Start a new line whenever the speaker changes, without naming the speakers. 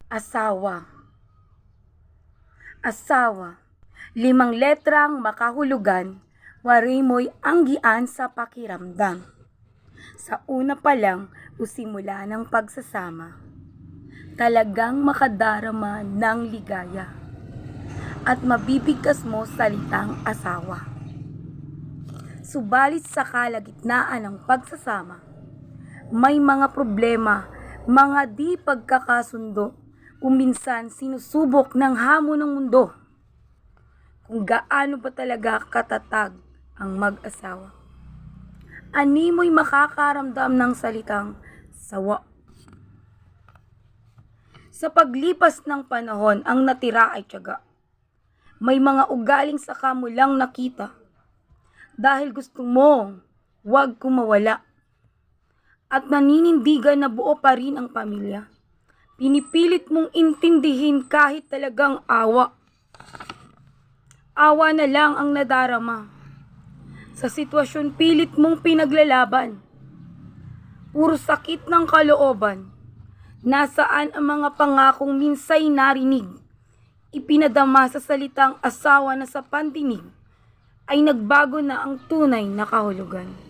Asawa. Asawa. 5 letrang makahulugan, wari mo'y anggian sa pakiramdam. Sa una pa lang o simula ng pagsasama, talagang makadarama ng ligaya at mabibigkas mo salitang asawa. Subalit sa kalagitnaan ng pagsasama, may mga problema, mga di pagkakasundo, minsan sinusubok ng hamon ng mundo. Kung gaano ba talaga katatag ang mag-asawa. Ani mo'y makakaramdam ng salitang sawa. Sa paglipas ng panahon, ang natira ay tiyaga. May mga ugaling saka mo lang nakita. Dahil gusto mong wag kumawala. At naninindigan na buo pa rin ang pamilya. Pinipilit mong intindihin kahit talagang awa. Awa na lang ang nadarama. Sa sitwasyon pilit mong pinaglalaban. Puro sakit ng kalooban. Nasaan ang mga pangakong minsay narinig? Ipinadama sa salitang asawa na sa pandinig ay nagbago na ang tunay na kahulugan.